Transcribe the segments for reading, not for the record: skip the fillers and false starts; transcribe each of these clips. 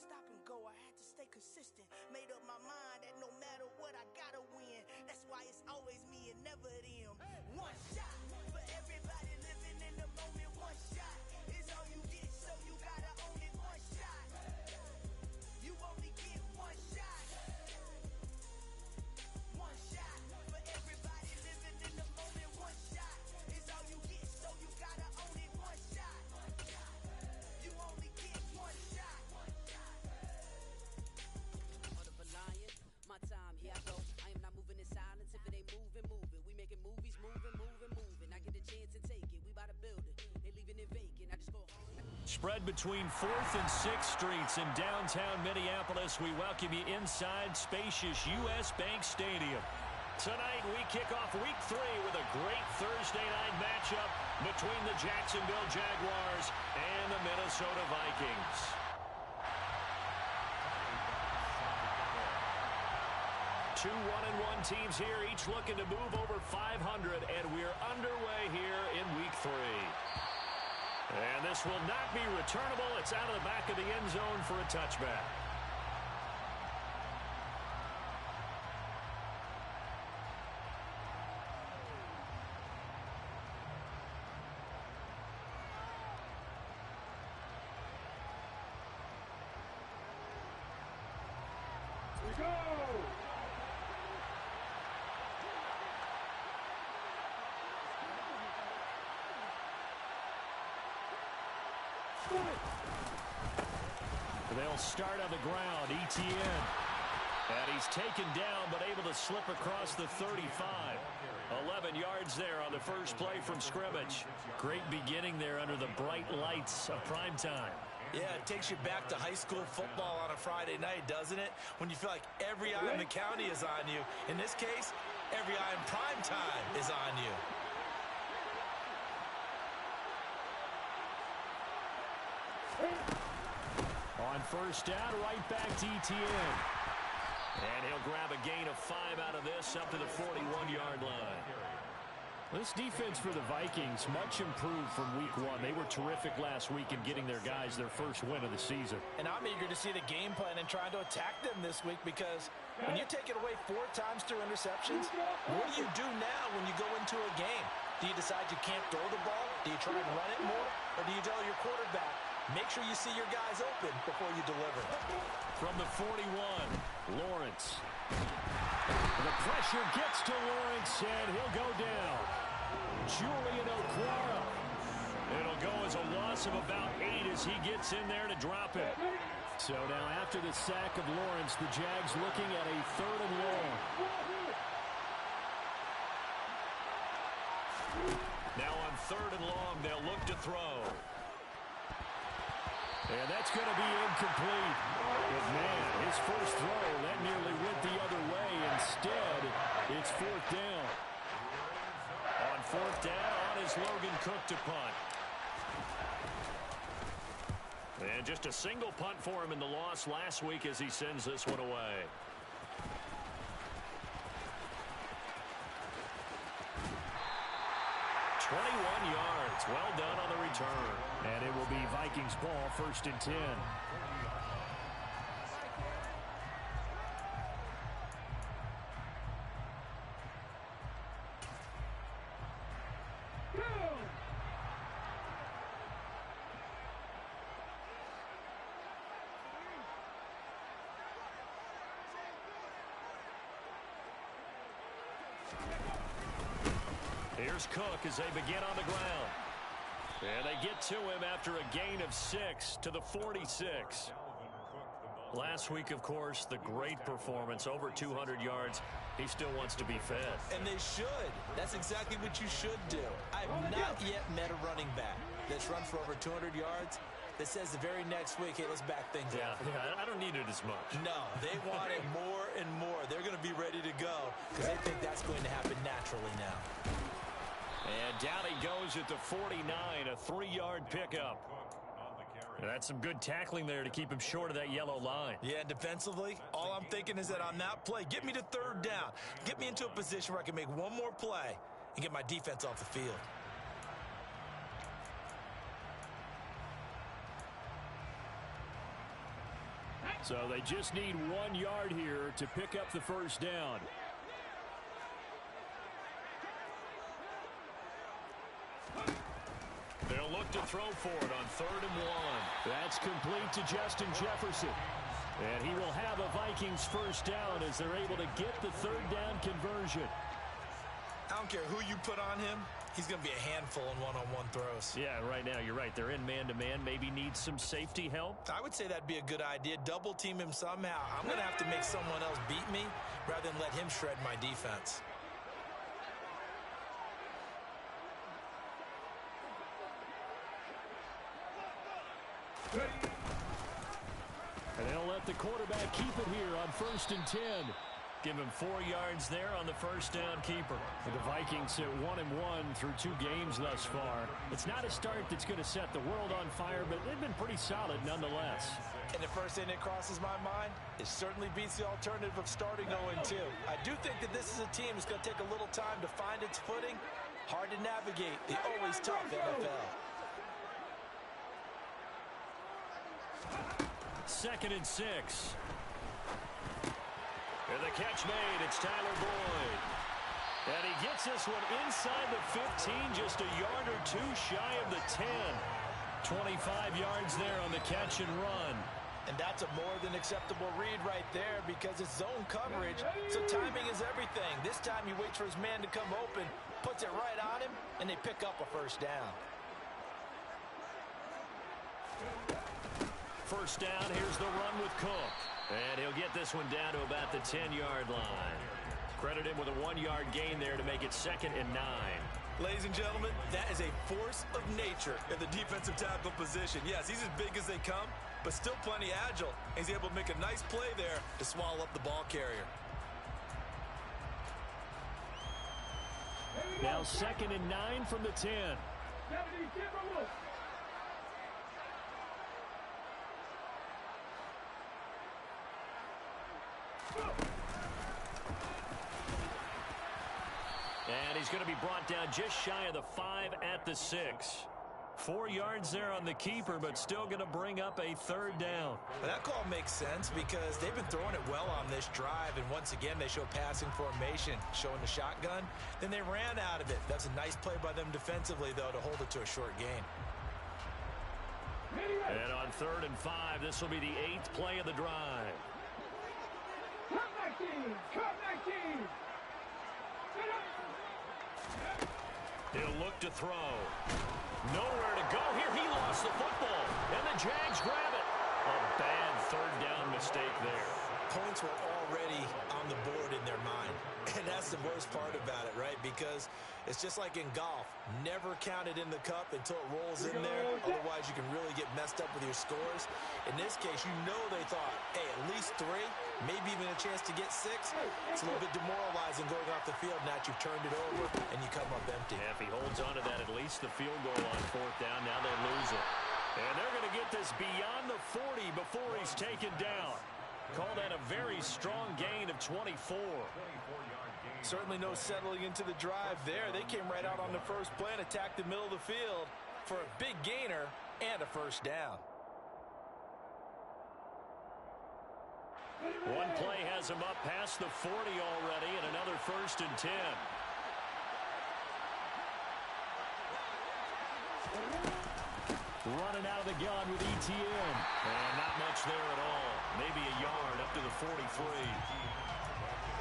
stop and go, I had to stay consistent. Made up my mind that no matter what, I gotta win. That's why it's always me and never them. One shot for everybody living in the moment. One shot is all you get, so you gotta own it. One shot, you only get one shot. One shot for everybody living in the moment. One shot is all you get, so you gotta own it. One shot, you only get one shot. My time, here I go. I am not moving in silence. If it ain't moving, move it. We making movies, moving. I get a chance and take it. We bout to build it. They leaving it vacant. I just go home. Spread between 4th and 6th Streets in downtown Minneapolis. We welcome you inside spacious U.S. Bank Stadium. Tonight, we kick off Week 3 with a great Thursday night matchup between the Jacksonville Jaguars and the Minnesota Vikings. 2 1-1 teams here, each looking to move over 500, and we're underway here in Week 3. And this will not be returnable. It's out of the back of the end zone for a touchback. We go! They'll start on the ground. Etienne. And he's taken down, but able to slip across the 35. 11 yards there on the first play from scrimmage. Great beginning there under the bright lights of prime time. Yeah, it takes you back to high school football on a Friday night, doesn't it? When you feel like every eye in the county is on you. In this case, every eye in prime time is on you. On first down, right back to Etienne. And he'll grab a gain of 5 out of this up to the 41-yard line. This defense for the Vikings, much improved from Week 1. They were terrific last week in getting their guys their first win of the season. And I'm eager to see the game plan and trying to attack them this week, because when you take it away 4 times through interceptions, what do you do now when you go into a game? Do you decide you can't throw the ball? Do you try and run it more? Or do you tell your quarterback, make sure you see your guys open before you deliver? From the 41, Lawrence. The pressure gets to Lawrence, and he'll go down. Julian Okwara. It'll go as a loss of about 8 as he gets in there to drop it. So now after the sack of Lawrence, the Jags looking at a 3rd and long. Now on 3rd and long, they'll look to throw. And that's going to be incomplete. But man, his first throw, that nearly went the other way. Instead, it's 4th down. On 4th down, is Logan Cook to punt. And just a single punt for him in the loss last week as he sends this one away. Yards. Well done on the return. And it will be Vikings ball, 1st and 10. Here's Cook as they begin on the ground. And they get to him after a gain of 6 to the 46. Last week, of course, the great performance, over 200 yards. He still wants to be fed. And they should. That's exactly what you should do. I've not yet met a running back that's run for over 200 yards that says the very next week, hey, let's back things up. Yeah, I don't need it as much. No, they want it more and more. They're going to be ready to go because they think that's going to happen naturally now. And down he goes at the 49, a 3-yard pickup. And that's some good tackling there to keep him short of that yellow line. Yeah, defensively, all I'm thinking is that on that play, get me to 3rd down. Get me into a position where I can make one more play and get my defense off the field. So they just need 1 yard here to pick up the first down. They'll look to throw for it on 3rd and 1. That's complete to Justin Jefferson. And he will have a Vikings first down as they're able to get the 3rd down conversion. I don't care who you put on him. He's going to be a handful in one-on-one throws. Yeah, right now you're right. They're in man-to-man. Maybe need some safety help. I would say that'd be a good idea. Double team him somehow. I'm going to have to make someone else beat me rather than let him shred my defense. And they'll let the quarterback keep it here on 1st and 10. Give him 4 yards there on the first down keeper. The Vikings at 1-1 through 2 games thus far. It's not a start that's going to set the world on fire, but they've been pretty solid nonetheless. And the first thing that crosses my mind, it certainly beats the alternative of starting 0-2. I do think that this is a team that's going to take a little time to find its footing. Hard to navigate the always tough NFL. 2nd and 6. And the catch made. It's Tyler Boyd. And he gets this one inside the 15, just a yard or 2 shy of the 10. 25 yards there on the catch and run. And that's a more than acceptable read right there because it's zone coverage, so timing is everything. This time he waits for his man to come open, puts it right on him, and they pick up a first down. First down, here's the run with Cook. And he'll get this one down to about the 10-yard line. Credit him with a 1-yard gain there to make it 2nd and 9. Ladies and gentlemen, that is a force of nature in the defensive tackle position. Yes, he's as big as they come, but still plenty agile. He's able to make a nice play there to swallow up the ball carrier. Now 2nd and 9 from the 10. And he's going to be brought down just shy of the 5 at the 6. 4 yards there on the keeper, but still going to bring up a 3rd down. Well, that call makes sense because they've been throwing it well on this drive, and once again they show passing formation, showing the shotgun. Then they ran out of it. That's a nice play by them defensively, though, to hold it to a short gain. And on 3rd and 5, this will be the 8th play of the drive. Come back team! Come back team! He'll look to throw. Nowhere to go here. He lost the football. And the Jags grab it. A bad 3rd down mistake there. Points were already on the board in their mind. And that's the worst part about it, right? Because it's just like in golf. Never count it in the cup until it rolls in there. Otherwise, you can really get messed up with your scores. In this case, you know they thought, hey, at least 3, maybe even a chance to get 6. It's a little bit demoralizing going off the field. Now you've turned it over, and you come up empty. Yeah, if he holds on to that, at least the field goal on 4th down. Now they lose it. And they're going to get this beyond the 40 before he's taken down. Call that a very strong gain of 24. Certainly no settling into the drive there. They came right out on the first play and attacked the middle of the field for a big gainer and a first down. One play has him up past the 40 already, and another 1st and 10. Running out of the gun with ETN. And not much there at all. Maybe a yard up to the 43.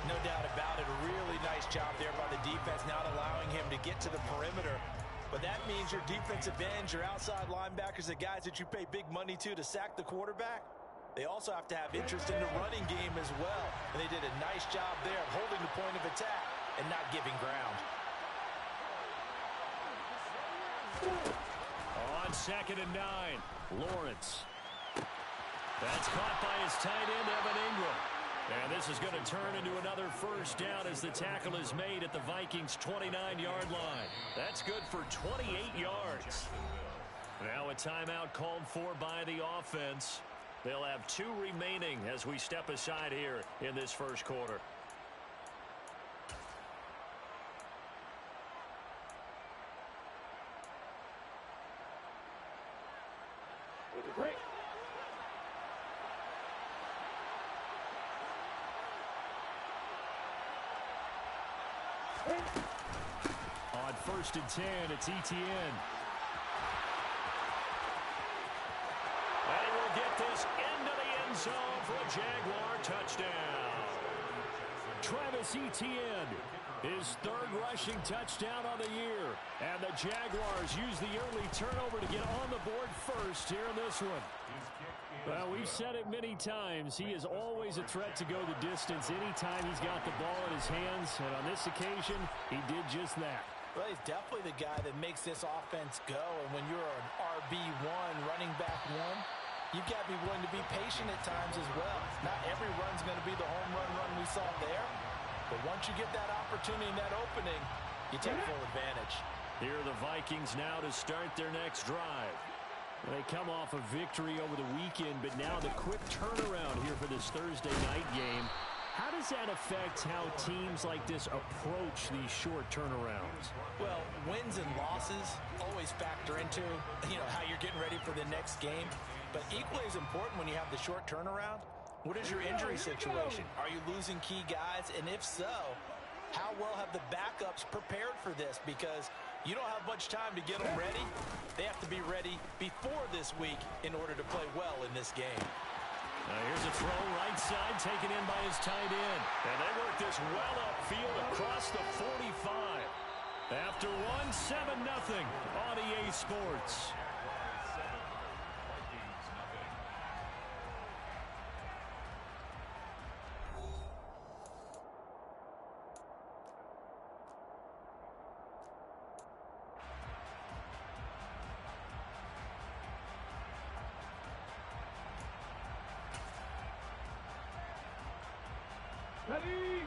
No doubt about it. A really nice job there by the defense, not allowing him to get to the perimeter. But that means your defensive ends, your outside linebackers, the guys that you pay big money to sack the quarterback, they also have to have interest in the running game as well. And they did a nice job there of holding the point of attack and not giving ground. On 2nd and 9, Lawrence. That's caught by his tight end, Evan Ingram. And this is going to turn into another first down as the tackle is made at the Vikings' 29-yard line. That's good for 28 yards. Now a timeout called for by the offense. They'll have 2 remaining as we step aside here in this first quarter. On 1st and 10, it's Etienne. And he will get this into the end zone for a Jaguar touchdown. Travis Etienne, his 3rd rushing touchdown on the year. And the Jaguars use the early turnover to get on the board first here in this one. Well, we've said it many times. He is always a threat to go the distance anytime he's got the ball in his hands. And on this occasion, he did just that. Well, he's definitely the guy that makes this offense go. And when you're an RB1, running back 1, you've got to be willing to be patient at times as well. Not every run's going to be the home run we saw there. But once you get that opportunity, that opening, you take full advantage. Here are the Vikings now to start their next drive. They come off a victory over the weekend, but now the quick turnaround here for this Thursday night game. How does that affect how teams like this approach these short turnarounds? Well, wins and losses always factor into, how you're getting ready for the next game. But equally as important when you have the short turnaround, what is your injury situation? Are you losing key guys? And if so, how well have the backups prepared for this? Because you don't have much time to get them ready. They have to be ready before this week in order to play well in this game. Here's a throw right side taken in by his tight end. And they work this well upfield across the 45. After one, 7-0 on EA Sports. Ready?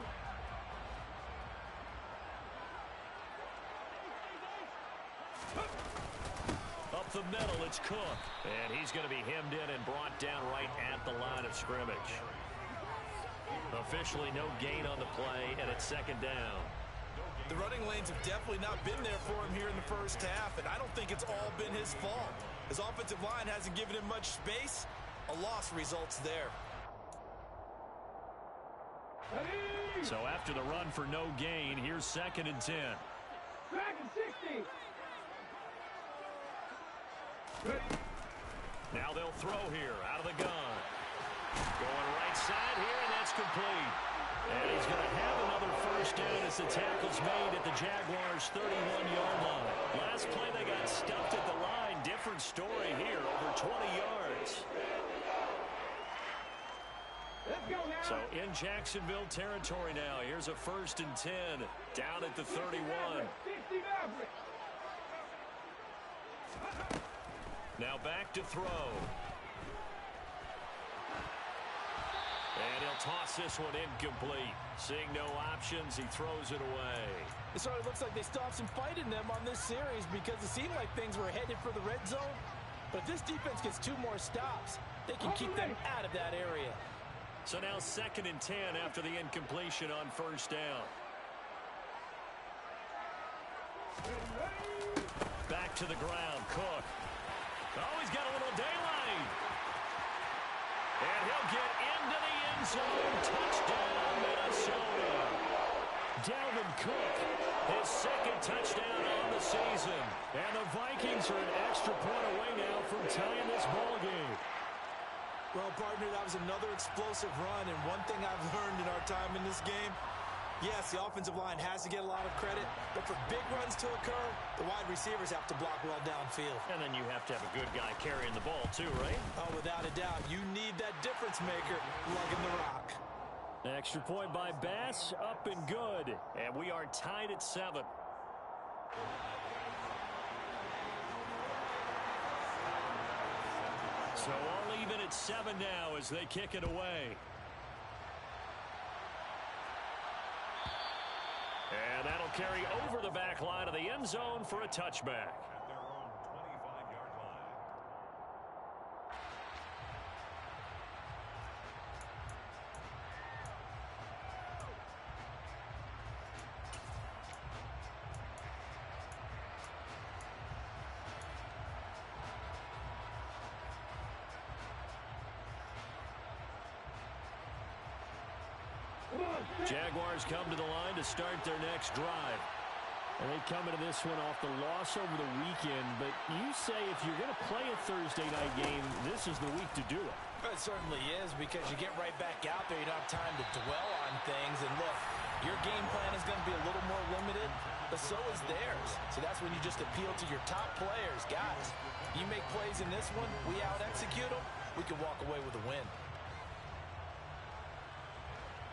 Up the middle, it's Cook. And he's going to be hemmed in and brought down right at the line of scrimmage. Officially no gain on the play, and it's 2nd down. The running lanes have definitely not been there for him here in the first half, and I don't think it's all been his fault. His offensive line hasn't given him much space. A loss results there. So after the run for no gain, here's 2nd and 10. 2nd and 60. Now they'll throw here out of the gun. Going right side here, and that's complete. And he's going to have another 1st down as the tackle's made at the Jaguars' 31-yard line. Last play they got stuffed at the line. Different story here, over 20 yards. Let's go now. So in Jacksonville territory now. Here's a 1st and 10 down at the 31. 60 Mavericks. Now back to throw. And he'll toss this one incomplete. Seeing no options, he throws it away. It sort of looks like they still have some fight in them on this series because it seemed like things were headed for the red zone. But if this defense gets 2 more stops, they can keep them out of that area. So now 2nd and 10 after the incompletion on 1st down. Back to the ground, Cook. Oh, he's got a little daylight. And he'll get into the end zone. Touchdown, Minnesota. Dalvin Cook, his 2nd touchdown on the season. And the Vikings are an extra point away now from tying this ball game. Well, partner, that was another explosive run, and one thing I've learned in our time in this game, yes, the offensive line has to get a lot of credit, but for big runs to occur, the wide receivers have to block well downfield. And then you have to have a good guy carrying the ball too, right? Oh, without a doubt. You need that difference maker lugging the rock. Extra point by Bass, up and good. And we are tied at 7. So all even at 7 now as they kick it away. And that'll carry over the back line of the end zone for a touchback. Jaguars come to the line to start their next drive. And they come into this one off the loss over the weekend. But you say if you're going to play a Thursday night game, this is the week to do it. It certainly is, because you get right back out there. You don't have time to dwell on things. And look, your game plan is going to be a little more limited, but so is theirs. So that's when you just appeal to your top players. Guys, you make plays in this one, we out-execute them, we can walk away with a win.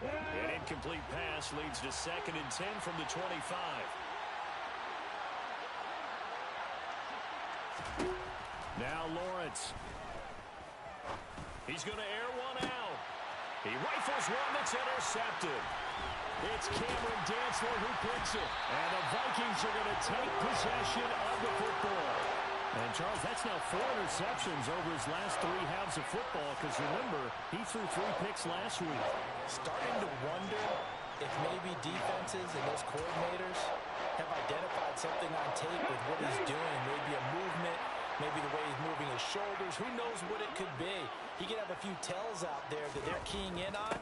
An incomplete pass leads to 2nd and 10 from the 25. Now Lawrence. He's going to air one out. He rifles one that's intercepted. It's Cameron Dantzler who picks it. And the Vikings are going to take possession of the football. And, Charles, that's now 4 interceptions over his last 3 halves of football, because, remember, he threw 3 picks last week. Starting to wonder if maybe defenses and those coordinators have identified something on tape with what he's doing. Maybe a movement, maybe the way he's moving his shoulders. Who knows what it could be? He could have a few tells out there that they're keying in on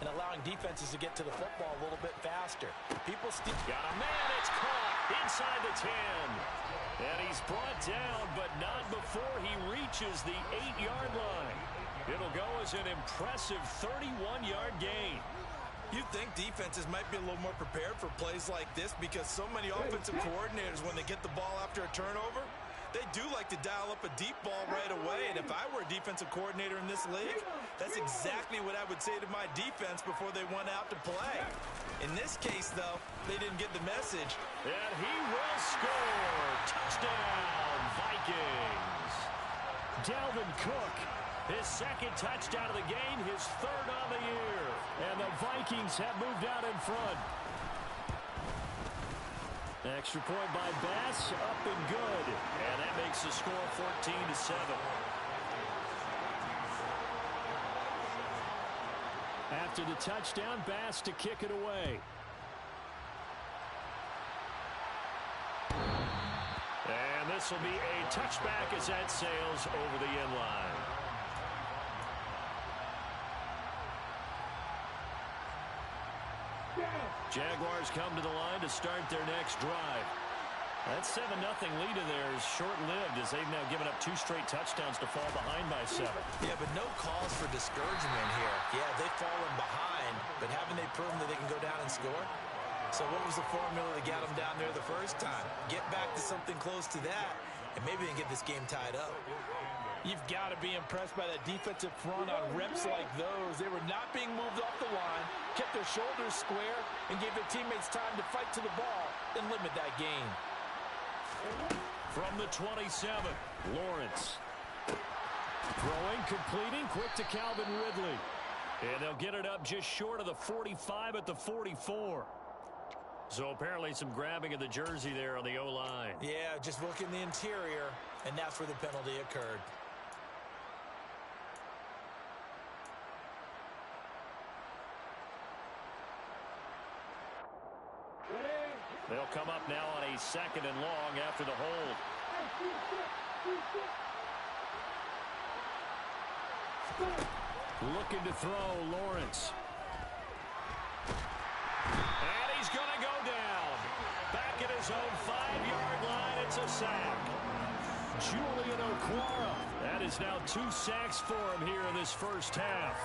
and allowing defenses to get to the football a little bit faster. People still got a man. It's caught inside the 10. And he's brought down, but not before he reaches the 8-yard line. It'll go as an impressive 31-yard gain. You'd think defenses might be a little more prepared for plays like this, because so many offensive coordinators, when they get the ball after a turnover, they do like to dial up a deep ball right away. And if I were a defensive coordinator in this league, that's exactly what I would say to my defense before they went out to play. In this case, though, they didn't get the message. And he will score. Touchdown, Vikings. Dalvin Cook, his 2nd touchdown of the game, his 3rd on the year. And the Vikings have moved out in front. Extra point by Bass, up and good. And that makes the score 14-7. After the touchdown, Bass to kick it away. And this will be a touchback as that sails over the end line. Jaguars come to the line to start their next drive. That 7-0 lead of theirs short-lived, as they've now given up 2 straight touchdowns to fall behind by 7. Yeah, but no cause for discouragement here. Yeah, they've fallen behind, but haven't they proven that they can go down and score? So what was the formula that got them down there the first time? Get back to something close to that, and maybe they can get this game tied up. You've got to be impressed by that defensive front on reps like those. They were not being moved off the line, kept their shoulders square, and gave their teammates time to fight to the ball and limit that gain. From the 27, Lawrence. Throwing, completing, quick to Calvin Ridley. And they'll get it up just short of the 45 at the 44. So apparently some grabbing of the jersey there on the O-line. Yeah, just working the interior, and that's where the penalty occurred. They'll come up now on a 2nd and long after the hold. Looking to throw, Lawrence. And he's going to go down. Back at his own 5-yard line, it's a sack. Julian Okwara. That is now 2 sacks for him here in this first half.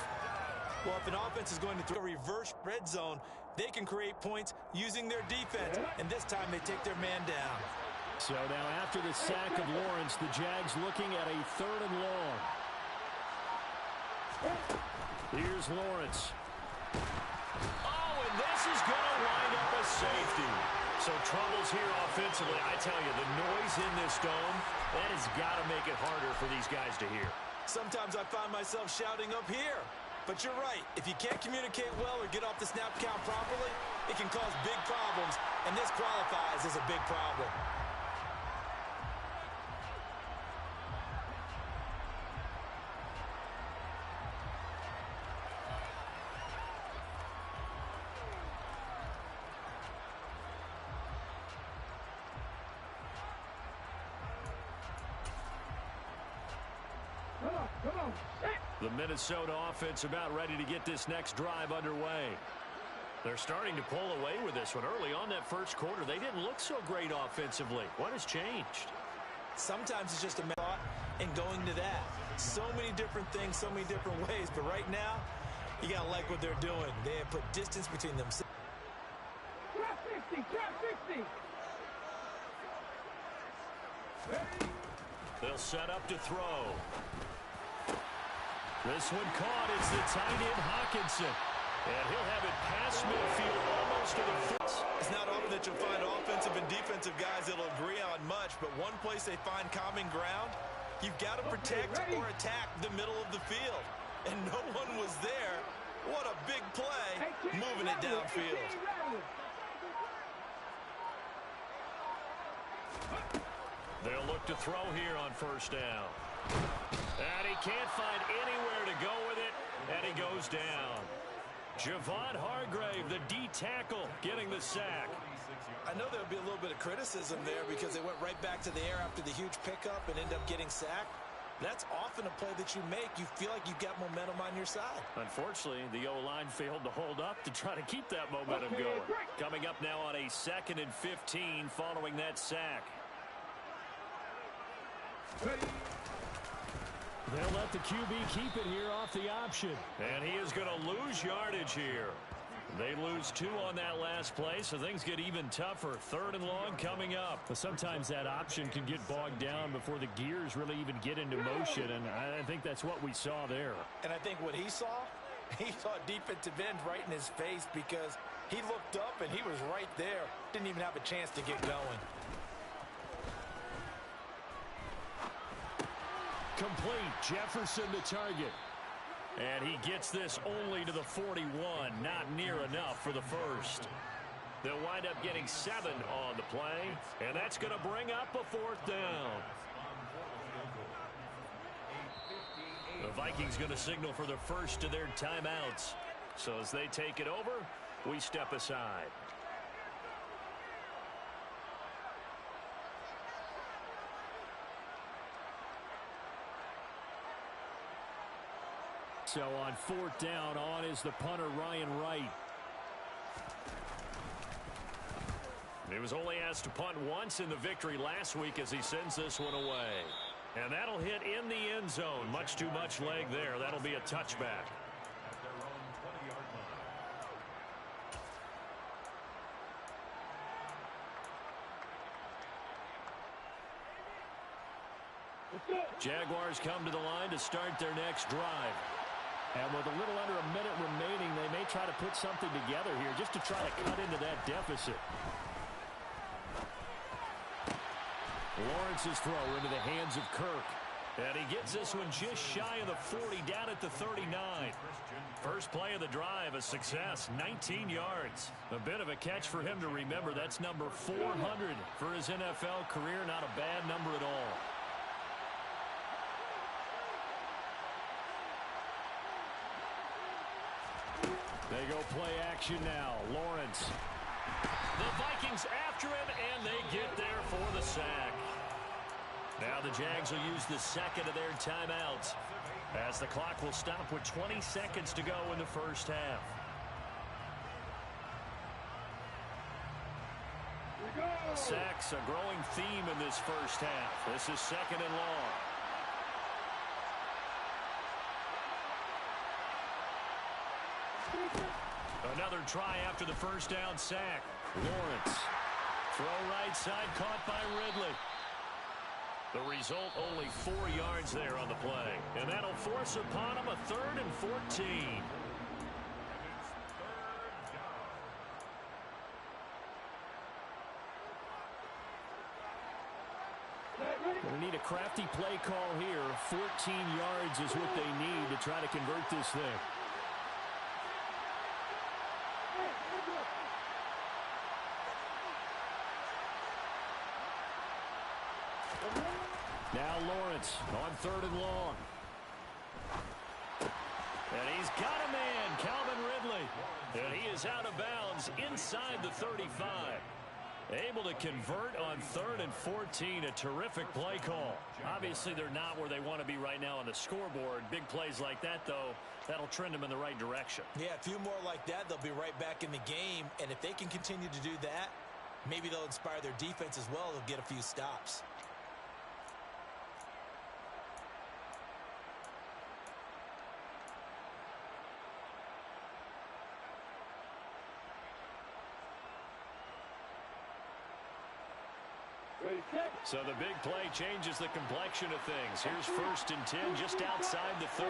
Well, if an offense is going to throw a reverse red zone, they can create points using their defense. And this time they take their man down. So now after the sack of Lawrence, the Jags looking at a 3rd and long. Here's Lawrence. Oh, and this is going to wind up a safety. So troubles here offensively. I tell you, the noise in this dome, that has got to make it harder for these guys to hear. Sometimes I find myself shouting up here. But you're right. If you can't communicate well or get off the snap count properly, it can cause big problems. And this qualifies as a big problem. Come on. The Minnesota offense about ready to get this next drive underway. They're starting to pull away with this one. Early on that first quarter, they didn't look so great offensively. What has changed? Sometimes it's just a thought and going to that. So many different things, so many different ways. But right now, you got to like what they're doing. They have put distance between themselves. Trap 60, trap 60. They'll set up to throw. This one caught. It's the tight end Hawkinson. And he'll have it past midfield almost to the foot. It's not often that you'll find offensive and defensive guys that'll agree on much, but one place they find common ground, you've got to protect or attack the middle of the field. And no one was there. What a big play, moving it downfield. They'll look to throw here on first down. And he can't find anywhere to go with it, and he goes down. Javon Hargrave, the D tackle, getting the sack. I know there'll be a little bit of criticism there because they went right back to the air after the huge pickup and ended up getting sacked. That's often a play that you make. You feel like you've got momentum on your side. Unfortunately, the O-line failed to hold up to try to keep that momentum going. Coming up now on a 2nd and 15 following that sack. They'll let the QB keep it here off the option. And he is going to lose yardage here. They lose 2 on that last play, so things get even tougher. 3rd and long coming up. But sometimes that option can get bogged down before the gears really even get into motion, and I think that's what we saw there. And I think what he saw defensive end right in his face because he looked up and he was right there. Didn't even have a chance to get going. Complete. Jefferson the target. And he gets this only to the 41. Not near enough for the first. They'll wind up getting 7 on the play. And that's going to bring up a 4th down. The Vikings going to signal for the first of their timeouts. So as they take it over, we step aside. So on 4th down, on is the punter, Ryan Wright. He was only asked to punt once in the victory last week as he sends this one away. And that'll hit in the end zone. Much too much leg there. That'll be a touchback. Jaguars come to the line to start their next drive. And with a little under a minute remaining, they may try to put something together here just to try to cut into that deficit. Lawrence's throw into the hands of Kirk. And he gets this one just shy of the 40, down at the 39. First play of the drive, a success, 19 yards. A bit of a catch for him to remember. That's number 400 for his NFL career. Not a bad number at all. They go play action now. Lawrence. The Vikings after him, and they get there for the sack. Now the Jags will use the second of their timeouts as the clock will stop with 20 seconds to go in the first half. Sacks, a growing theme in this first half. This is 2nd and long. Another try after the first down sack. Lawrence. Throw right side, caught by Ridley. The result, only 4 yards there on the play. And that'll force upon him a 3rd and 14. They need a crafty play call here. 14 yards is what they need to try to convert this thing. Now Lawrence on 3rd and long. And he's got a man, Calvin Ridley. And he is out of bounds inside the 35. Able to convert on 3rd and 14. A terrific play call. Obviously, they're not where they want to be right now on the scoreboard. Big plays like that, though, that'll trend them in the right direction. Yeah, a few more like that, they'll be right back in the game. And if they can continue to do that, maybe they'll inspire their defense as well. They'll get a few stops. So the big play changes the complexion of things. Here's 1st and 10 just outside the 30.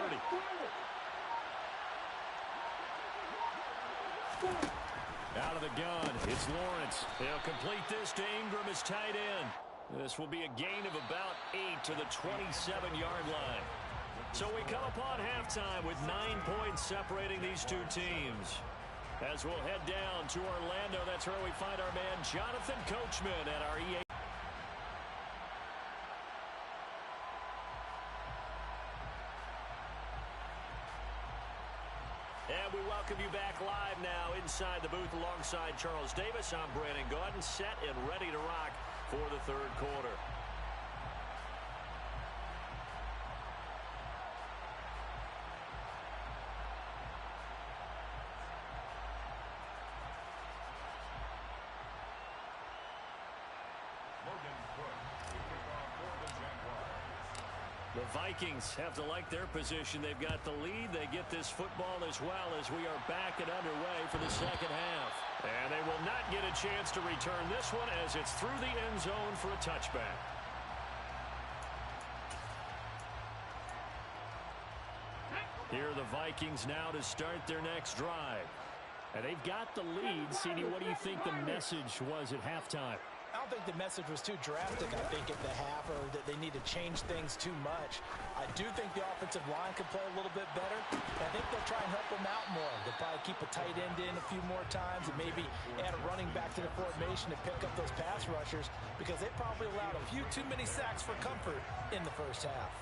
Out of the gun, it's Lawrence. He'll complete this to Ingram as tight end. This will be a gain of about 8 to the 27-yard line. So we come upon halftime with 9 points separating these two teams. As we'll head down to Orlando, that's where we find our man Jonathan Coachman at our EA. And we welcome you back live now inside the booth alongside Charles Davis. I'm Brandon Gaudin, set and ready to rock for the 3rd quarter. The Vikings have to like their position. They've got the lead. They get this football as well as we are back and underway for the 2nd half. And they will not get a chance to return this one as it's through the end zone for a touchback. Here are the Vikings now to start their next drive. And they've got the lead. CD, what do you think the message was at halftime? I don't think the message was too drastic, I think, at the half, or that they need to change things too much. I do think the offensive line could play a little bit better. I think they'll try and help them out more. They'll probably keep a tight end in a few more times and maybe add a running back to the formation to pick up those pass rushers because they probably allowed a few too many sacks for comfort in the first half.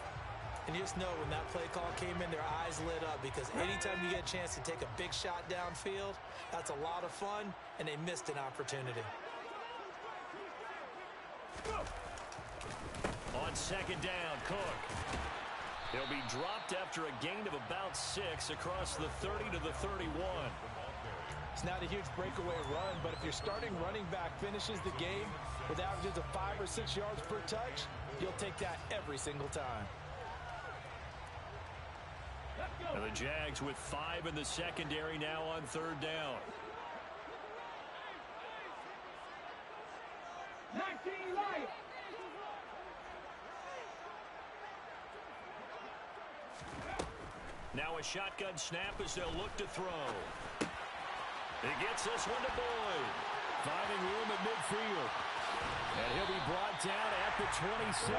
And you just know when that play call came in, their eyes lit up because anytime you get a chance to take a big shot downfield, that's a lot of fun, and they missed an opportunity. On 2nd down, Cook. He'll be dropped after a gain of about 6 across the 30 to the 31. It's not a huge breakaway run, but if your starting running back finishes the game with averages of 5 or 6 yards per touch, you'll take that every single time. And the Jags with 5 in the secondary now on 3rd down. 19 Lions. Now a shotgun snap as they'll look to throw. He gets this one to Boyd. Finding room at midfield. And he'll be brought down at the 27.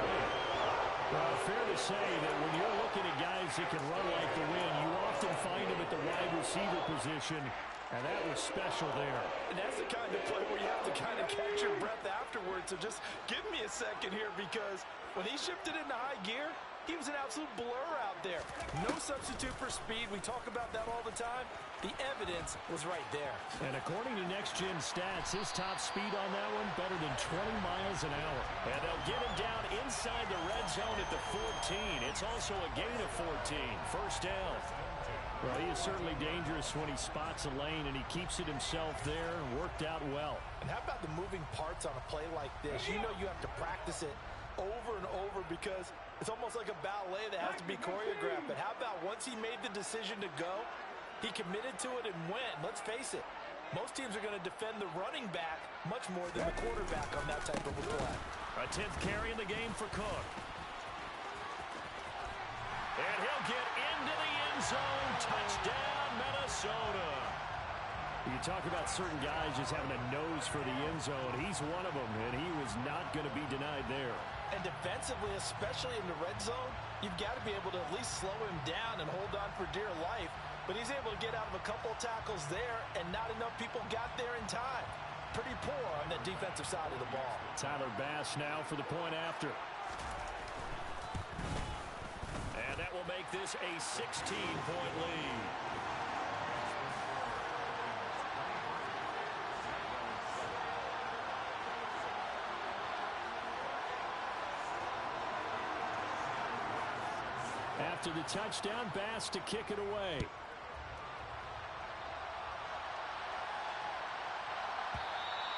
Well, fair to say that when you're looking at guys that can run like the wind, you often find them at the wide receiver position, and that was special there. And that's the kind of play where you have to kind of catch your breath afterwards. So just give me a second here because when he shifted into high gear, he was an absolute blur out there. No substitute for speed. We talk about that all the time. The evidence was right there. And according to Next Gen Stats, his top speed on that one better than 20 miles an hour. And they'll get him down inside the red zone at the 14. It's also a gain of 14. First down. Well, he is certainly dangerous when he spots a lane, and he keeps it himself there and worked out well. And how about the moving parts on a play like this? You know you have to practice it over and over because it's almost like a ballet that has to be choreographed. But how about once he made the decision to go, he committed to it and went. Let's face it, most teams are going to defend the running back much more than the quarterback on that type of a play. A 10th carry in the game for Cook. And he'll get into the end zone. Touchdown, Minnesota. You talk about certain guys just having a nose for the end zone. He's one of them, and he was not going to be denied there. And defensively, especially in the red zone, you've got to be able to at least slow him down and hold on for dear life. But he's able to get out of a couple of tackles there, and not enough people got there in time. Pretty poor on the defensive side of the ball. Tyler Bass now for the point after. And that will make this a 16-point lead. After the touchdown, Bass to kick it away.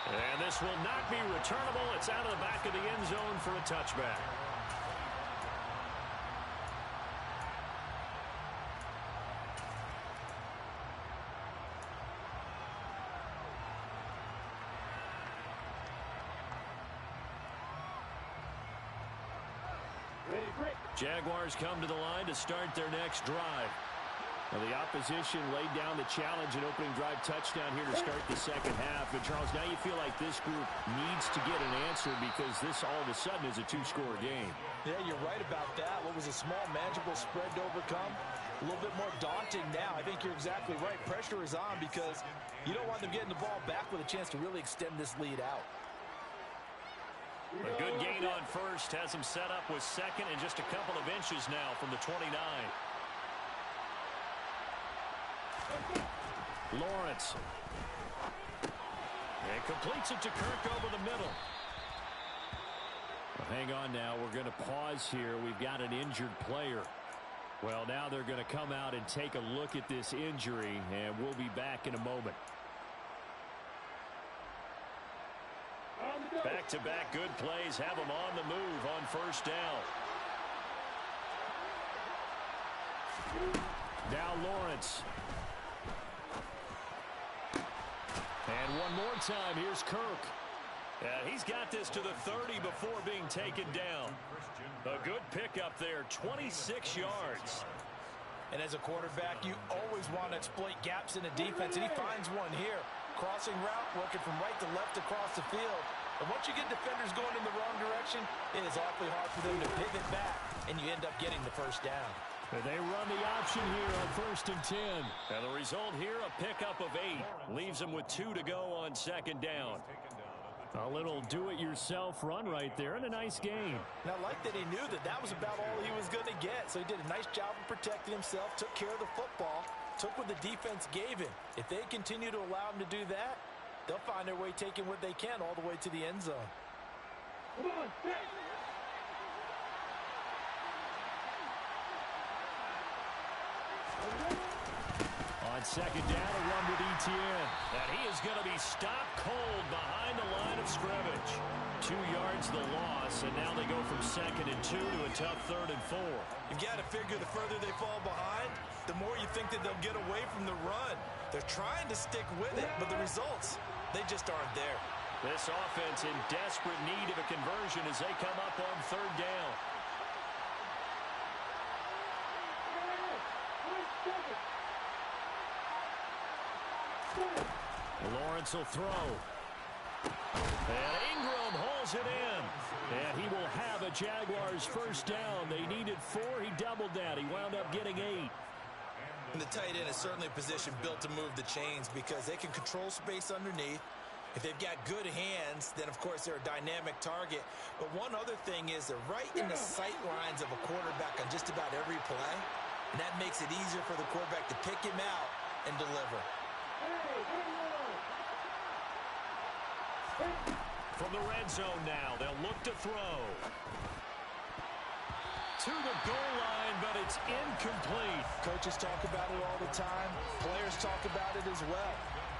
And this will not be returnable. It's out of the back of the end zone for a touchback. Jaguars come to the line to start their next drive. Now the opposition laid down the challenge and opening drive touchdown here to start the second half. And Charles, now you feel like this group needs to get an answer because this all of a sudden is a two-score game. Yeah, you're right about that. What was a small, manageable spread to overcome, a little bit more daunting now. I think you're exactly right. Pressure is on because you don't want them getting the ball back with a chance to really extend this lead out. A good gain on first has him set up with second and just a couple of inches now from the 29. Lawrence. And completes it to Kirk over the middle. Well, hang on now. We're going to pause here. We've got an injured player. Well, now they're going to come out and take a look at this injury, and we'll be back in a moment. Back-to-back good plays have them on the move on first down. Now Lawrence. And one more time, here's Kirk. He's got this to the 30 before being taken down. A good pickup there, 26 yards. And as a quarterback, you always want to exploit gaps in the defense, and he finds one here. Crossing route, working from right to left across the field. And once you get defenders going in the wrong direction, it is awfully hard for them to pivot back, and you end up getting the first down. And they run the option here on 1st and 10. And the result here, a pickup of 8. Leaves them with 2 to go on second down. A little do-it-yourself run right there, and a nice game. And I like that he knew that that was about all he was going to get. So he did a nice job of protecting himself, took care of the football, took what the defense gave him. If they continue to allow him to do that, they'll find their way taking what they can all the way to the end zone. Come on, set. On second down, a run with Etienne. And he is going to be stopped cold behind the line of scrimmage. 2 yards the loss, and now they go from 2nd and 2 to a tough 3rd and 4. You've got to figure the further they fall behind, the more you think that they'll get away from the run. They're trying to stick with it, but the results, they just aren't there. This offense in desperate need of a conversion as they come up on 3rd down. Lawrence will throw. And Ingram hauls it in. And he will have a Jaguars first down. They needed 4. He doubled that. He wound up getting 8. And the tight end is certainly a position built to move the chains because they can control space underneath. If they've got good hands, then, of course, they're a dynamic target. But one other thing is they're right in the sight lines of a quarterback on just about every play. And that makes it easier for the quarterback to pick him out and deliver. From the red zone now, they'll look to throw. To the goal line, but it's incomplete. Coaches talk about it all the time. Players talk about it as well.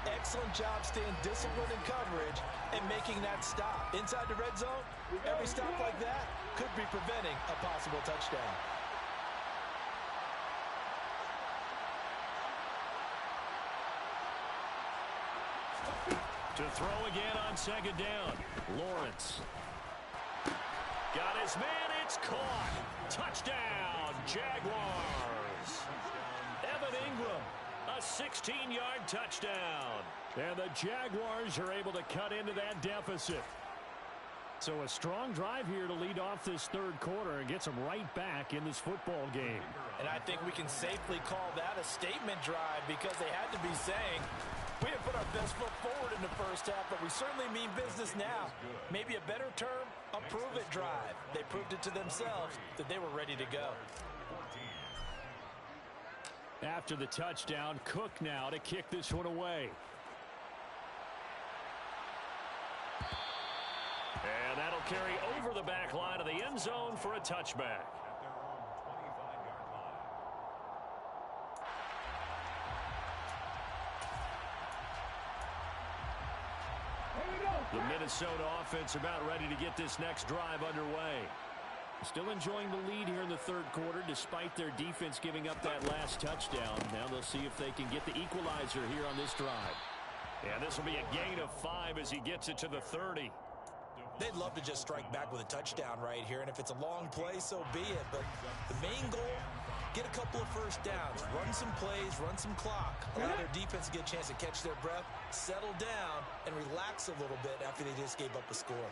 Excellent job staying disciplined in coverage and making that stop. Inside the red zone, every stop like that could be preventing a possible touchdown. To throw again on second down. Lawrence. Got his man. It's caught. Touchdown, Jaguars. Evan Ingram, a 16-yard touchdown. And the Jaguars are able to cut into that deficit. So a strong drive here to lead off this 3rd quarter and gets them right back in this football game. And I think we can safely call that a statement drive because they had to be saying, we didn't put our best foot forward in the first half, but we certainly mean business now. Maybe a better term, a prove-it drive. They proved it to themselves that they were ready to go. After the touchdown, Cook now to kick this one away. And that'll carry over the back line of the end zone for a touchback. The Minnesota offense about ready to get this next drive underway. Still enjoying the lead here in the third quarter despite their defense giving up that last touchdown. Now they'll see if they can get the equalizer here on this drive. And this will be a gain of 5 as he gets it to the 30. They'd love to just strike back with a touchdown right here, and if it's a long play, so be it. But the main goal, get a couple of first downs, run some plays, run some clock, allow their defense to get a chance to catch their breath, settle down, and relax a little bit after they just gave up a score.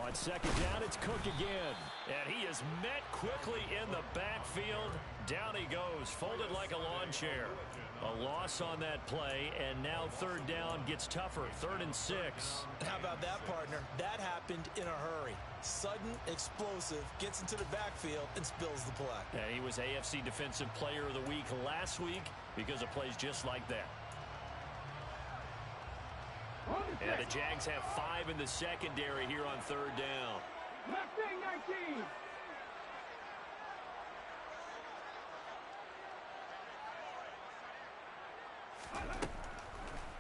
On second down, it's Cook again. And he is met quickly in the backfield. Down he goes, folded like a lawn chair. A loss on that play, and now third down gets tougher. 3rd and 6. How about that, partner? That happened in a hurry. Sudden, explosive, gets into the backfield, and spills the play. And he was AFC Defensive Player of the Week last week because of plays just like that. And the Jags have 5 in the secondary here on third down. Left wing 19.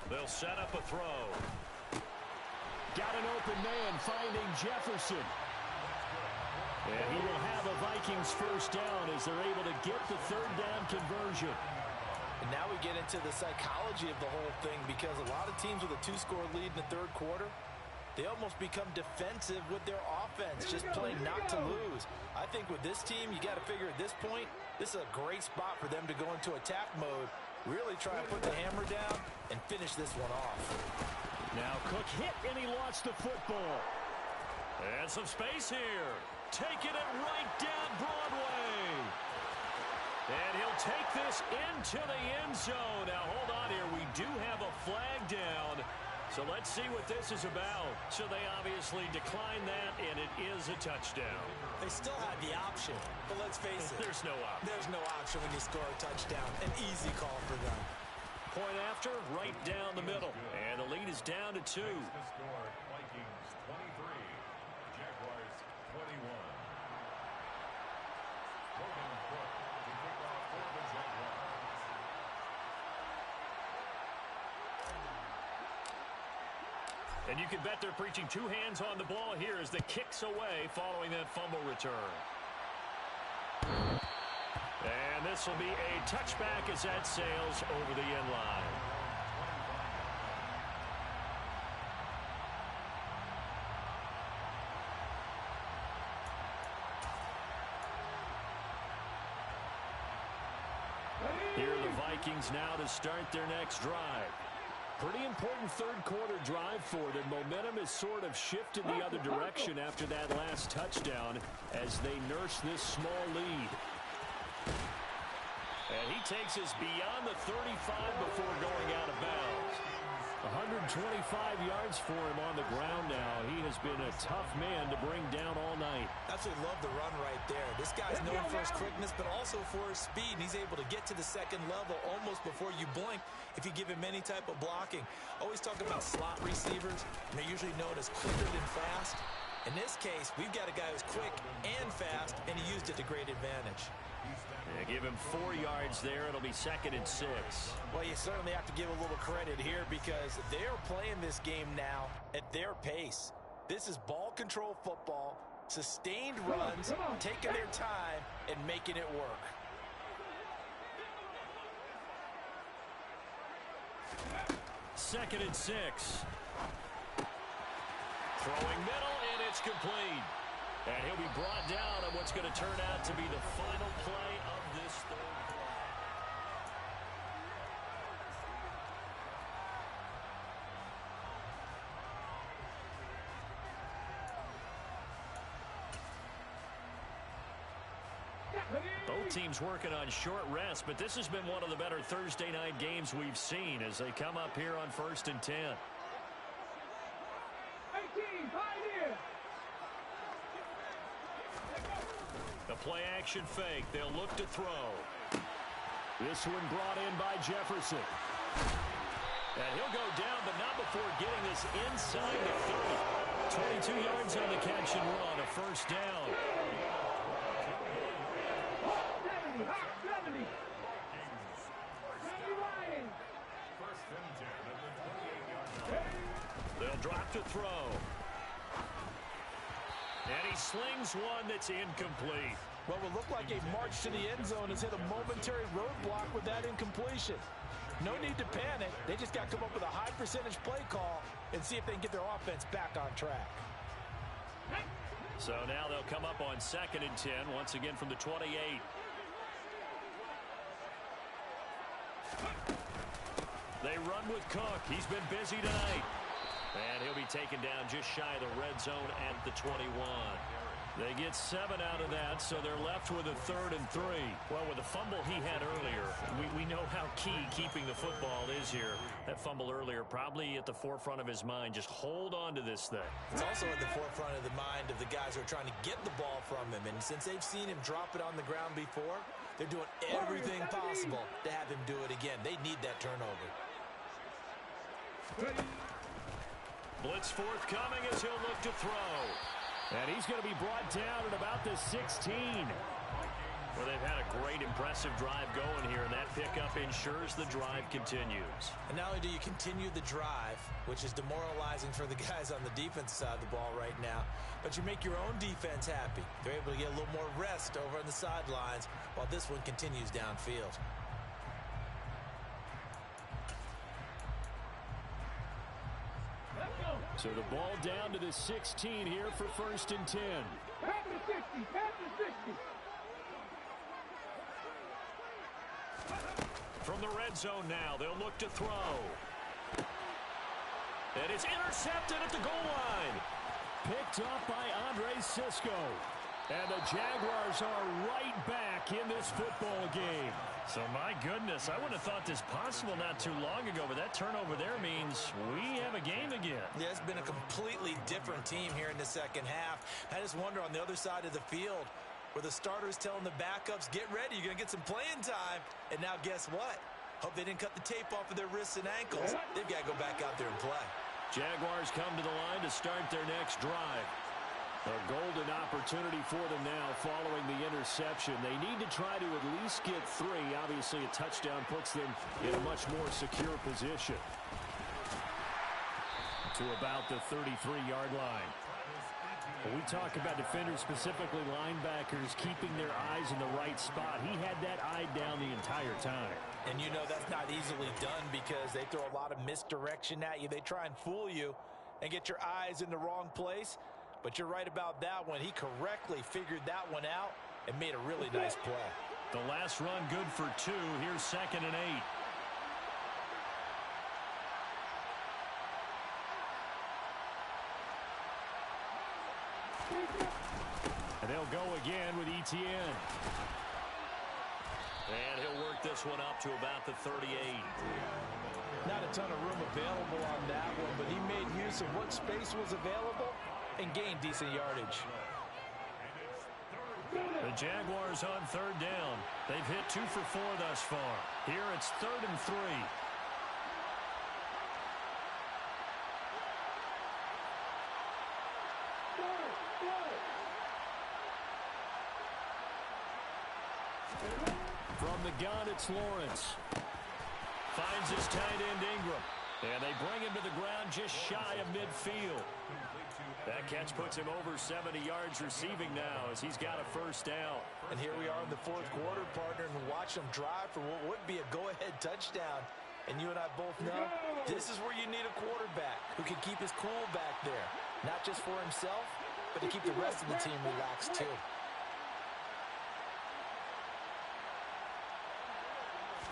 They'll set up a throw. Got an open man finding Jefferson. And he will have a Vikings first down as they're able to get the third down conversion. And now we get into the psychology of the whole thing, because a lot of teams with a 2-score lead in the third quarter, they almost become defensive with their offense, just playing not to lose. I think with this team, you got to figure at this point, this is a great spot for them to go into attack mode, really try to put the hammer down and finish this one off. Now Cook hit and he lost the football. And some space here. Taking it right down Broadway. And he'll take this into the end zone. Now, hold on here. We do have a flag down. So let's see what this is about. So they obviously declined that, and it is a touchdown. They still had the option, but let's face it. There's no option. There's no option when you score a touchdown. An easy call for them. Point after, right down the middle. And the lead is down to 2. Vikings 23, Jaguars 21. And you can bet they're preaching 2 hands on the ball here as the kick's away following that fumble return. And this will be a touchback as that sails over the end line. Here are the Vikings now to start their next drive. Pretty important third quarter drive for them. Momentum has sort of shifted the other direction after that last touchdown as they nurse this small lead. And he takes us beyond the 35 before going out of bounds. 125 yards for him on the ground now. He has been a tough man to bring down all night. Absolutely love the run right there. This guy's known for his quickness, but also for his speed. And he's able to get to the second level almost before you blink if you give him any type of blocking. Always talk about slot receivers, and they're usually known as quicker than fast. In this case, we've got a guy who's quick and fast, and he used it to great advantage. Yeah, give him 4 yards there. It'll be 2nd and 6. Well, you certainly have to give a little credit here because they're playing this game now at their pace. This is ball control football, sustained runs, taking their time, and making it work. Second and 6. Throwing middle, and it's complete. And he'll be brought down on what's going to turn out to be the final play of this third quarter. Both teams working on short rest, but this has been one of the better Thursday night games we've seen as they come up here on 1st and 10. 18, pioneer. The play action fake. They'll look to throw. This one brought in by Jefferson. And he'll go down, but not before getting this inside the 30. 22 yards on the catch and run, a first down. 70, hot 70. Randy Ryan. First and drop to throw. And he slings one that's incomplete. What will look like a march to the end zone has hit a momentary roadblock with that incompletion. No need to panic. They just got to come up with a high percentage play call and see if they can get their offense back on track. So now they'll come up on 2nd and 10, once again from the 28. They run with Cook. He's been busy tonight. And he'll be taken down just shy of the red zone at the 21. They get 7 out of that, so they're left with a 3rd and 3. Well, with the fumble he had earlier, we know how key keeping the football is here. That fumble earlier probably at the forefront of his mind. Just hold on to this thing. It's also at the forefront of the mind of the guys who are trying to get the ball from him. And since they've seen him drop it on the ground before, they're doing everything possible to have him do it again. They need that turnover. Blitz forthcoming as he'll look to throw. And he's going to be brought down at about the 16. Well, they've had a great, impressive drive going here, and that pickup ensures the drive continues. And not only do you continue the drive, which is demoralizing for the guys on the defense side of the ball right now, but you make your own defense happy. They're able to get a little more rest over on the sidelines while this one continues downfield. So the ball down to the 16 here for 1st and 10. Pass the 60, pass the 60. From the red zone now, they'll look to throw. And it's intercepted at the goal line. Picked up by Andre Cisco. And the Jaguars are right back in this football game. So, my goodness, I wouldn't have thought this possible not too long ago, but that turnover there means we have a game again. Yeah, it's been a completely different team here in the second half. I just wonder on the other side of the field where the starters telling the backups, get ready, you're going to get some playing time. And now guess what? Hope they didn't cut the tape off of their wrists and ankles. They've got to go back out there and play. Jaguars come to the line to start their next drive. A golden opportunity for them now following the interception. They need to try to at least get 3. Obviously, a touchdown puts them in a much more secure position. To about the 33-yard line. When we talk about defenders, specifically linebackers, keeping their eyes in the right spot. He had that eye down the entire time. And you know that's not easily done because they throw a lot of misdirection at you. They try and fool you and get your eyes in the wrong place. But you're right about that one. He correctly figured that one out and made a really nice play. The last run good for 2. Here's 2nd and 8. And they'll go again with Etienne. And he'll work this one up to about the 38. Not a ton of room available on that one, but he made use of what space was available and gained decent yardage. The Jaguars on 3rd down. They've hit 2 for 4 thus far. Here it's 3rd and 3. From the gun, it's Lawrence. Finds his tight end Ingram. And they bring him to the ground just shy of midfield. That catch puts him over 70 yards receiving now as he's got a 1st down. And here we are in the 4th quarter, partner, and watch him drive for what would be a go-ahead touchdown. And you and I both know this is where you need a quarterback who can keep his cool back there. Not just for himself, but to keep the rest of the team relaxed too.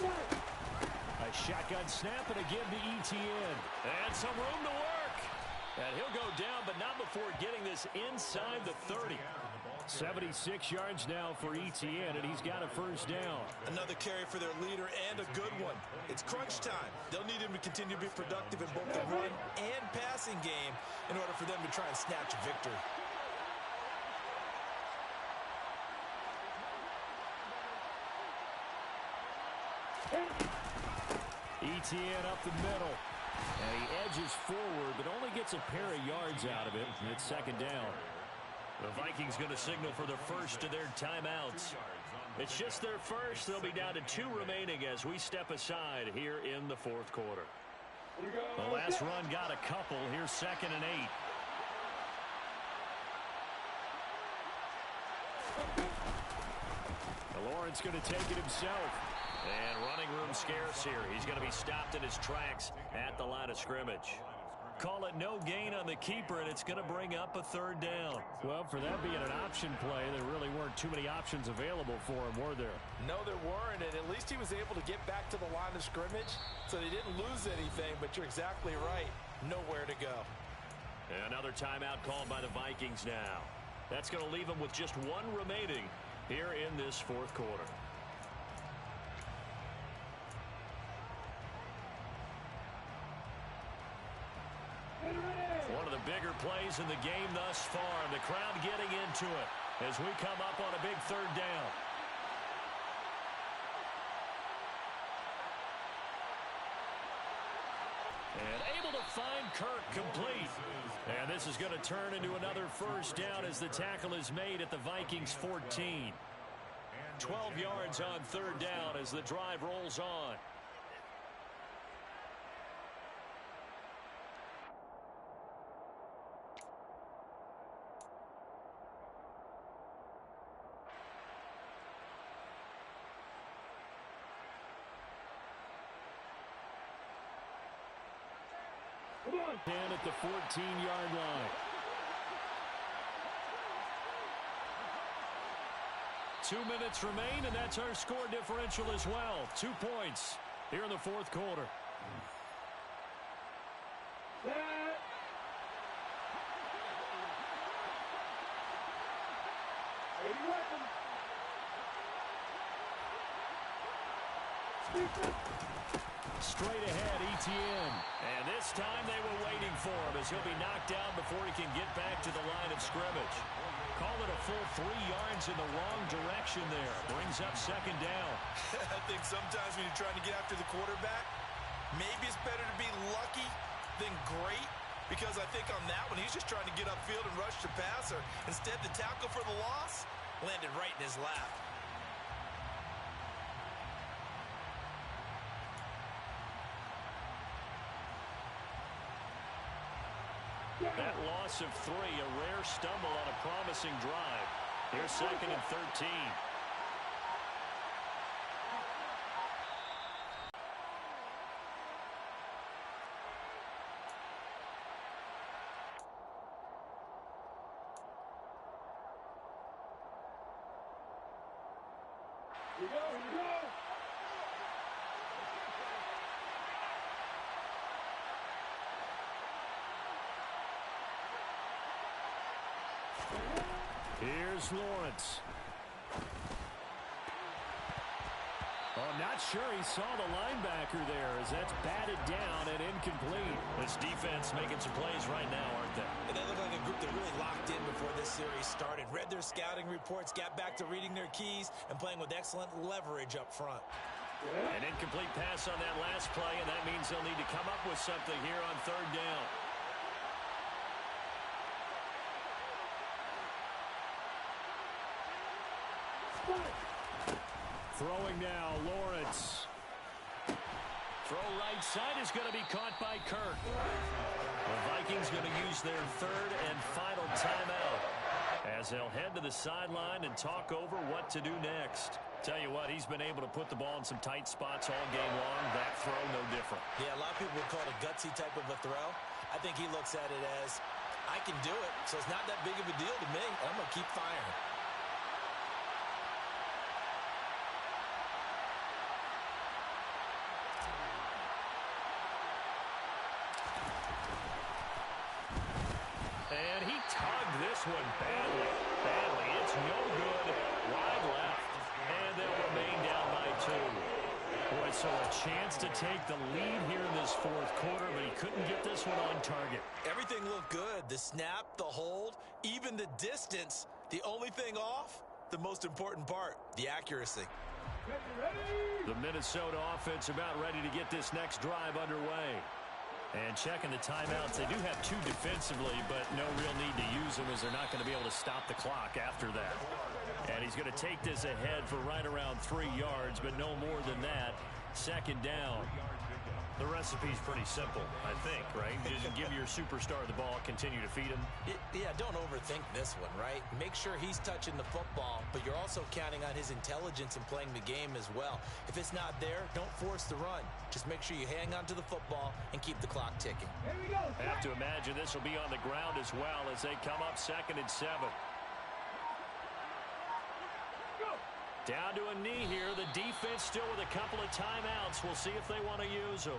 A shotgun snap and a give to Etienne. And some room to work. And he'll go down, but not before getting this inside the 30. 76 yards now for Etienne, and he's got a 1st down. Another carry for their leader and a good one. It's crunch time. They'll need him to continue to be productive in both the run and passing game in order for them to try and snatch a victory. Etienne up the middle. And he edges forward, but only gets a pair of yards out of it. It's 2nd down. The Vikings going to signal for the first of their timeouts. It's just their first. They'll be down to 2 remaining as we step aside here in the 4th quarter. The last run got a couple. Here's 2nd and 8. Lawrence going to take it himself. And running room scarce here. He's going to be stopped in his tracks at the line of scrimmage. Call it no gain on the keeper, and it's going to bring up a 3rd down. Well, for that being an option play, there really weren't too many options available for him, were there? No, there weren't, and at least he was able to get back to the line of scrimmage, so they didn't lose anything, but you're exactly right. Nowhere to go. Another timeout called by the Vikings now. That's going to leave them with just 1 remaining here in this 4th quarter. One of the bigger plays in the game thus far. The crowd getting into it as we come up on a big 3rd down. And able to find Kirk complete. And this is going to turn into another 1st down as the tackle is made at the Vikings 14. 12 yards on 3rd down as the drive rolls on. And at the 14-yard line. 2 minutes remain, and that's our score differential as well. 2 points here in the 4th quarter. Straight ahead, Etienne. And this time they were waiting for him as he'll be knocked down before he can get back to the line of scrimmage. Call it a full 3 yards in the wrong direction there. Brings up 2nd down. I think sometimes when you're trying to get after the quarterback, maybe it's better to be lucky than great, because I think on that one, he's just trying to get upfield and rush the passer. Instead, the tackle for the loss landed right in his lap. That loss of 3, a rare stumble on a promising drive. Here's 2nd and 13. Here we go, here we go. Here's Lawrence. Oh, not sure he saw the linebacker there as that's batted down and incomplete. This defense making some plays right now, aren't they? And they look like a group that really locked in before this series started. Read their scouting reports, got back to reading their keys, and playing with excellent leverage up front. An incomplete pass on that last play, and that means they'll need to come up with something here on 3rd down. Throwing now, Lawrence. Throw right side is going to be caught by Kirk. The Vikings going to use their 3rd and final timeout as they'll head to the sideline and talk over what to do next. Tell you what, he's been able to put the ball in some tight spots all game long. That throw, no different. Yeah, a lot of people would call it a gutsy type of a throw. I think he looks at it as, I can do it, so it's not that big of a deal to me. I'm going to keep firing. And he tugged this one badly. It's no good. Wide left. And they'll remain down by 2. Boy, so a chance to take the lead here in this 4th quarter, but he couldn't get this one on target. Everything looked good. The snap, the hold, even the distance. The only thing off, the most important part, the accuracy. The Minnesota offense about ready to get this next drive underway. And checking the timeouts, they do have 2 defensively, but no real need to use them as they're not going to be able to stop the clock after that. And he's going to take this ahead for right around 3 yards, but no more than that. 2nd down. The recipe's pretty simple, I think, right? You just give your superstar the ball, continue to feed him. Yeah, don't overthink this one, right? Make sure he's touching the football, but you're also counting on his intelligence in playing the game as well. If it's not there, don't force the run. Just make sure you hang on to the football and keep the clock ticking. Here we go. I have to imagine this will be on the ground as well as they come up 2nd and 7. Down to a knee here. The defense still with a couple of timeouts. We'll see if they want to use them.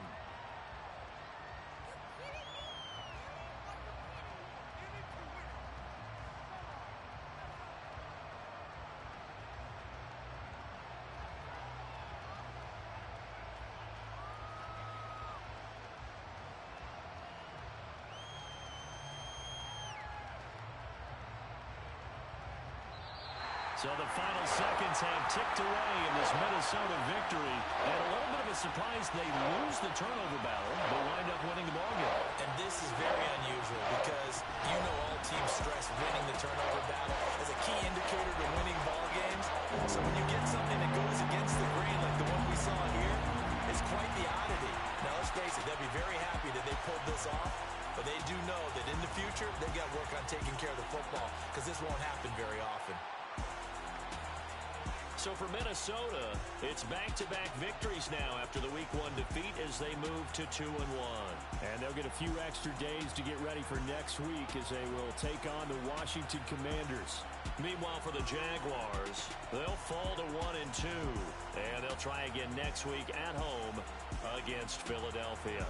So the final seconds have ticked away in this Minnesota victory. And a little bit of a surprise, they lose the turnover battle, but wind up winning the ballgame. And this is very unusual because you know all teams stress winning the turnover battle as a key indicator to winning ball games. So when you get something that goes against the grain like the one we saw here, it's quite the oddity. Now let's face it, they'll be very happy that they pulled this off, but they do know that in the future, they've got to work on taking care of the football because this won't happen very often. So for Minnesota, it's back-to-back victories now after the Week 1 defeat as they move to 2-1. And they'll get a few extra days to get ready for next week as they will take on the Washington Commanders. Meanwhile, for the Jaguars, they'll fall to 1-2. And they'll try again next week at home against Philadelphia.